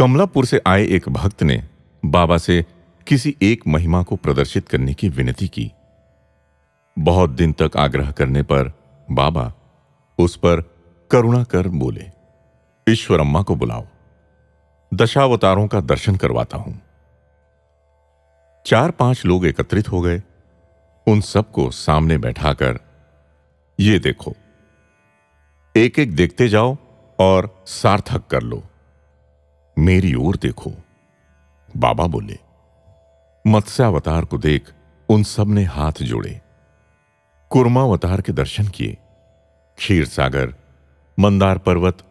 कमलापुर से आए एक भक्त ने बाबा से किसी एक महिमा को प्रदर्शित करने की विनती की। बहुत दिन तक आग्रह करने पर बाबा उस पर करुणा कर बोले, ईश्वर अम्मा को बुलाओ, दशावतारों का दर्शन करवाता हूं। 4-5 लोग एकत्रित हो गए। उन सबको सामने बैठाकर, ये देखो, एक एक देखते जाओ और सार्थक कर लो। मेरी ओर देखो, बाबा बोले। मत्स्यावतार को देख उन सब ने हाथ जोड़े। कूर्मावतार के दर्शन किए। क्षीर सागर, मंदार पर्वत,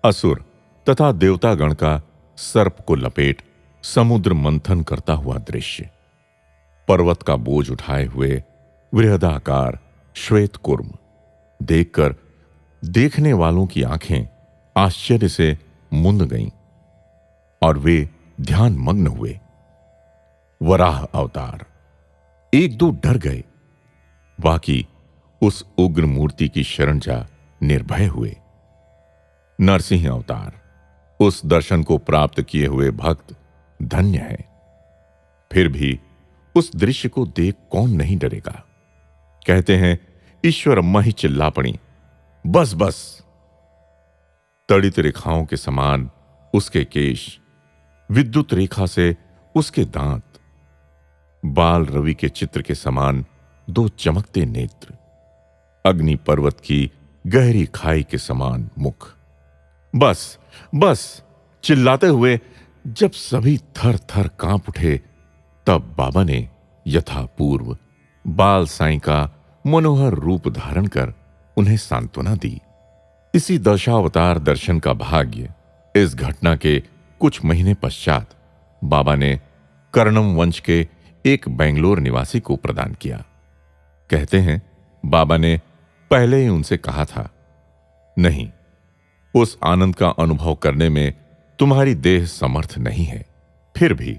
असुर तथा देवतागण का सर्प को लपेट समुद्र मंथन करता हुआ दृश्य, पर्वत का बोझ उठाए हुए वृहदाकार श्वेत कूर्म देखकर देखने वालों की आंखें आश्चर्य से मुंद गईं और वे ध्यान मग्न हुए। वराह अवतार, एक दो डर गए, बाकी उस उग्र मूर्ति की शरण जा निर्भय हुए। नरसिंह अवतार, उस दर्शन को प्राप्त किए हुए भक्त धन्य है। फिर भी उस दृश्य को देख कौन नहीं डरेगा। कहते हैं ईश्वर अम्मा ही चिल्ला पड़ी, बस बस। तड़ित रेखाओं के समान उसके केश, विद्युत रेखा से उसके दांत, बाल रवि के चित्र के समान 2 चमकते नेत्र, अग्नि पर्वत की गहरी खाई के समान मुख। बस बस चिल्लाते हुए जब सभी थर थर कांप उठे, तब बाबा ने यथापूर्व बाल साईं का मनोहर रूप धारण कर उन्हें सांत्वना दी। इसी दशावतार दर्शन का भाग्य इस घटना के कुछ महीने पश्चात बाबा ने कर्णम वंश के एक बेंगलोर निवासी को प्रदान किया। कहते हैं बाबा ने पहले ही उनसे कहा था, नहीं, उस आनंद का अनुभव करने में तुम्हारी देह समर्थ नहीं है। फिर भी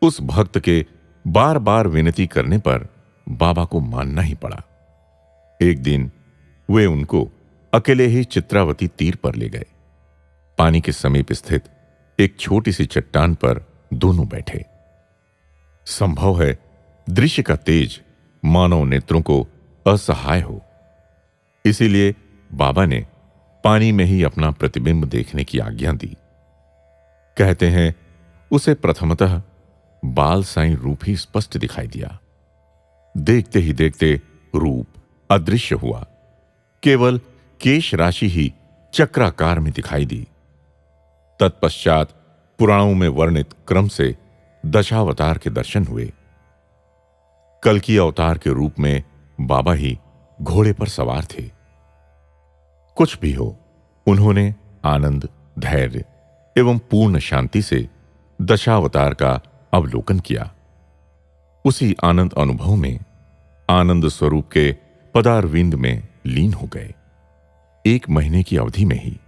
उस भक्त के बार बार विनती करने पर बाबा को मानना ही पड़ा। एक दिन वे उनको अकेले ही चित्रावती तीर पर ले गए। पानी के समीप स्थित एक छोटी सी चट्टान पर दोनों बैठे। संभव है दृश्य का तेज मानव नेत्रों को असहाय हो, इसीलिए बाबा ने पानी में ही अपना प्रतिबिंब देखने की आज्ञा दी। कहते हैं उसे प्रथमतः बाल साईं रूप ही स्पष्ट दिखाई दिया। देखते ही देखते रूप अदृश्य हुआ, केवल केश राशि ही चक्राकार में दिखाई दी। तत्पश्चात पुराणों में वर्णित क्रम से दशावतार के दर्शन हुए। कल्कि अवतार के रूप में बाबा ही घोड़े पर सवार थे। कुछ भी हो, उन्होंने आनंद, धैर्य एवं पूर्ण शांति से दशावतार का अवलोकन किया। उसी आनंद अनुभव में आनंद स्वरूप के पदारविंद में लीन हो गए। 1 महीने की अवधि में ही।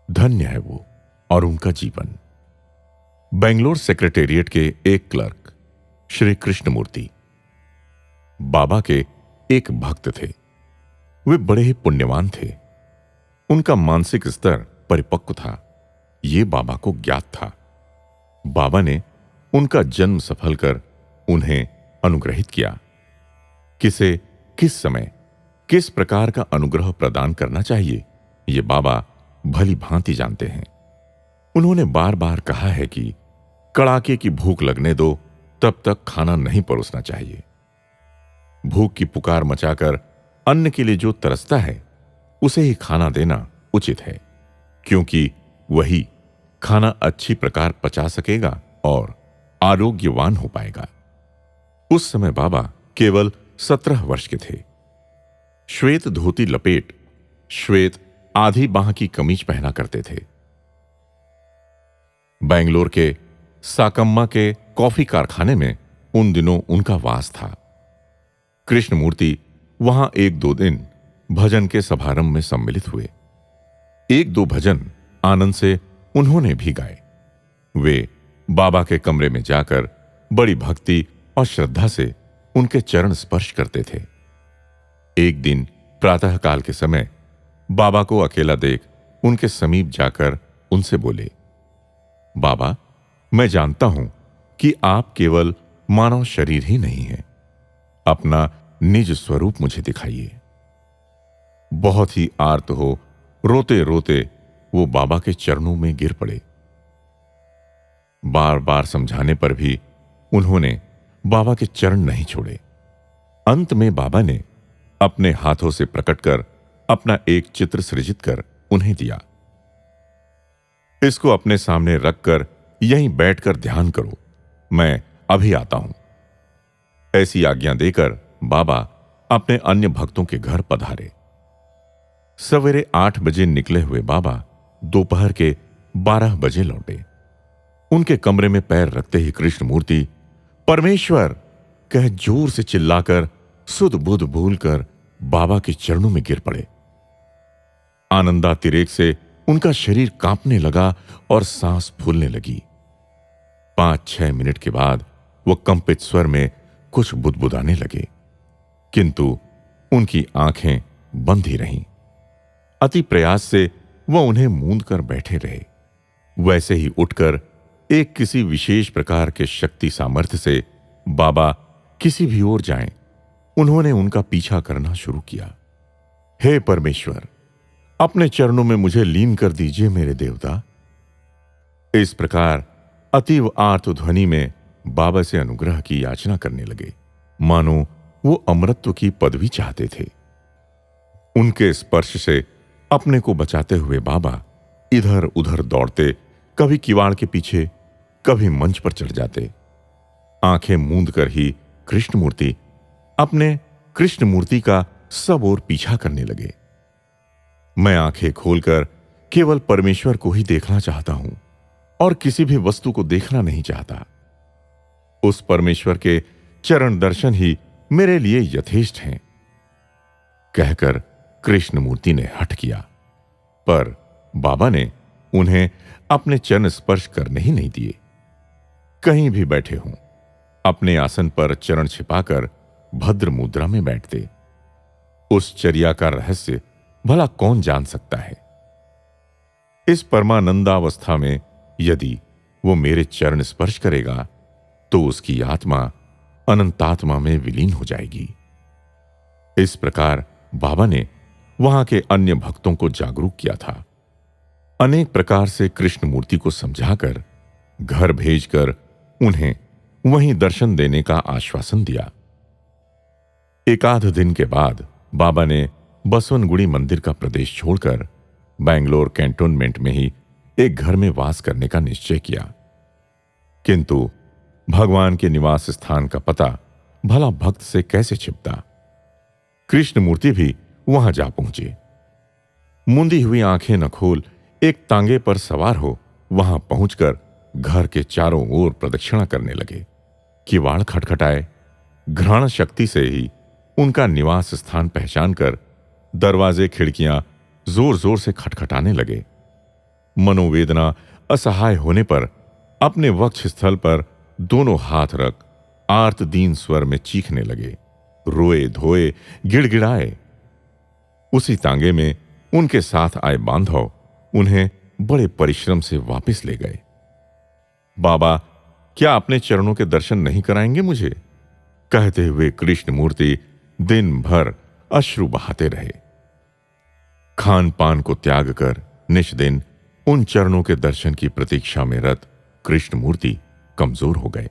धन्य है वो और उनका जीवन। बेंगलोर सेक्रेटेरिएट के एक क्लर्क श्री कृष्णमूर्ति बाबा के एक भक्त थे। वे बड़े ही पुण्यवान थे। उनका मानसिक स्तर परिपक्व था, ये बाबा को ज्ञात था। बाबा ने उनका जन्म सफल कर उन्हें अनुग्रहित किया। किसे किस समय किस प्रकार का अनुग्रह प्रदान करना चाहिए, ये बाबा भली भांति जानते हैं। उन्होंने बार बार कहा है कि कड़ाके की भूख लगने दो, तब तक खाना नहीं परोसना चाहिए। भूख की पुकार मचाकर अन्न के लिए जो तरसता है, उसे ही खाना देना उचित है, क्योंकि वही खाना अच्छी प्रकार पचा सकेगा और आरोग्यवान हो पाएगा। उस समय बाबा केवल 17 वर्ष के थे। श्वेत धोती लपेट श्वेत आधी बाह की कमीज पहना करते थे। बेंगलोर के साकम्मा के कॉफी कारखाने में उन दिनों उनका वास था। कृष्णमूर्ति वहां 1-2 दिन भजन के समारंभ में सम्मिलित हुए। 1-2 भजन आनंद से उन्होंने भी गाए। वे बाबा के कमरे में जाकर बड़ी भक्ति और श्रद्धा से उनके चरण स्पर्श करते थे। एक दिन प्रातःकाल के समय बाबा को अकेला देख उनके समीप जाकर उनसे बोले, बाबा, मैं जानता हूं कि आप केवल मानव शरीर ही नहीं हैं। अपना निज स्वरूप मुझे दिखाइए। बहुत ही आर्त हो रोते रोते वो बाबा के चरणों में गिर पड़े। बार बार समझाने पर भी उन्होंने बाबा के चरण नहीं छोड़े। अंत में बाबा ने अपने हाथों से प्रकट कर अपना एक चित्र सृजित कर उन्हें दिया। इसको अपने सामने रखकर यहीं बैठकर ध्यान करो, मैं अभी आता हूं। ऐसी आज्ञा देकर बाबा अपने अन्य भक्तों के घर पधारे। सवेरे 8 बजे निकले हुए बाबा दोपहर के 12 बजे लौटे। उनके कमरे में पैर रखते ही कृष्णमूर्ति परमेश्वर कह जोर से चिल्लाकर सुध बुध भूलकर बाबा के चरणों में गिर पड़े। आनंदातिरेक से उनका शरीर कांपने लगा और सांस फूलने लगी। 5-6 मिनट के बाद वह कंपित स्वर में कुछ बुदबुदाने लगे, किंतु उनकी आंखें बंद ही रहीं। अति प्रयास से वह उन्हें मूंद कर बैठे रहे। वैसे ही उठकर एक किसी विशेष प्रकार के शक्ति सामर्थ्य से बाबा किसी भी ओर जाएं, उन्होंने उनका पीछा करना शुरू किया। हे परमेश्वर, अपने चरणों में मुझे लीन कर दीजिए मेरे देवता। इस प्रकार अतीव आर्त ध्वनि में बाबा से अनुग्रह की याचना करने लगे, मानो वो अमरत्व की पदवी चाहते थे। उनके स्पर्श से अपने को बचाते हुए बाबा इधर उधर दौड़ते, कभी किवाड़ के पीछे, कभी मंच पर चढ़ जाते। आंखें मूंद कर ही कृष्णमूर्ति अपने कृष्णमूर्ति का सब ओर पीछा करने लगे। मैं आंखें खोलकर केवल परमेश्वर को ही देखना चाहता हूं और किसी भी वस्तु को देखना नहीं चाहता। उस परमेश्वर के चरण दर्शन ही मेरे लिए यथेष्ट हैं, कहकर कृष्णमूर्ति ने हठ किया, पर बाबा ने उन्हें अपने चरण स्पर्श करने ही नहीं दिए। कहीं भी बैठे हों, अपने आसन पर चरण छिपाकर भद्र मुद्रा में बैठते। उस चर्या का रहस्य भला कौन जान सकता है। इस परमानंदावस्था में यदि वो मेरे चरण स्पर्श करेगा तो उसकी आत्मा अनंतात्मा में विलीन हो जाएगी। इस प्रकार बाबा ने वहां के अन्य भक्तों को जागरूक किया था। अनेक प्रकार से कृष्णमूर्ति को समझाकर घर भेजकर उन्हें वहीं दर्शन देने का आश्वासन दिया। एकाध दिन के बाद बाबा ने बसवनगुड़ी मंदिर का प्रदेश छोड़कर बैंगलोर कैंटोनमेंट में ही एक घर में वास करने का निश्चय किया, किंतु भगवान के निवास स्थान का पता भला भक्त से कैसे छिपता। कृष्णमूर्ति भी वहां जा पहुंचे। मुंदी हुई आंखें न खोल एक तांगे पर सवार हो वहां पहुंचकर घर के चारों ओर प्रदक्षिणा करने लगे। किवाड़ खटखटाए। घ्राण शक्ति से ही उनका निवास स्थान पहचान कर दरवाजे खिड़कियां जोर जोर से खटखटाने लगे। मनोवेदना असहाय होने पर अपने वक्ष स्थल पर दोनों हाथ रख आर्त दीन स्वर में चीखने लगे, रोए धोए गिड़गिड़ाए। उसी तांगे में उनके साथ आए बांधव उन्हें बड़े परिश्रम से वापस ले गए। बाबा, क्या अपने चरणों के दर्शन नहीं कराएंगे मुझे? कहते हुए कृष्णमूर्ति दिन भर अश्रु बहाते रहे। खान पान को त्याग कर निष्दिन उन चरणों के दर्शन की प्रतीक्षा में रत कृष्णमूर्ति कमजोर हो गए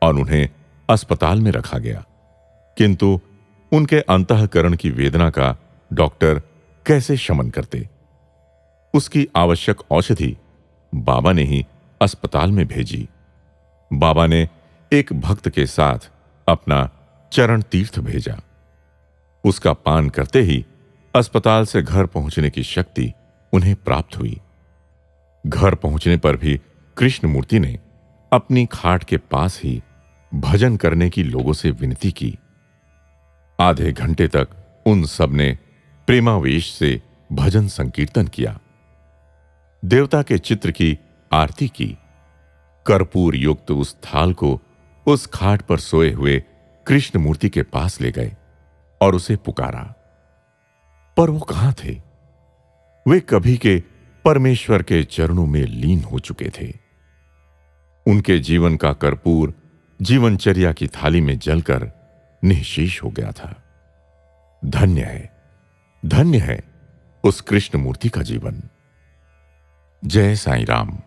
और उन्हें अस्पताल में रखा गया, किंतु उनके अंतःकरण की वेदना का डॉक्टर कैसे शमन करते। उसकी आवश्यक औषधि बाबा ने ही अस्पताल में भेजी। बाबा ने एक भक्त के साथ अपना चरण तीर्थ भेजा। उसका पान करते ही अस्पताल से घर पहुंचने की शक्ति उन्हें प्राप्त हुई। घर पहुंचने पर भी कृष्णमूर्ति ने अपनी खाट के पास ही भजन करने की लोगों से विनती की। आधे घंटे तक उन सब ने प्रेमावेश से भजन संकीर्तन किया, देवता के चित्र की आरती की। कर्पूर युक्त उस थाल को उस खाट पर सोए हुए कृष्णमूर्ति के पास ले गए और उसे पुकारा, पर वो कहां थे? वे कभी के परमेश्वर के चरणों में लीन हो चुके थे। उनके जीवन का कर्पूर जीवनचर्या की थाली में जलकर निःशेष हो गया था। धन्य है उस कृष्ण मूर्ति का जीवन। जय साईं राम।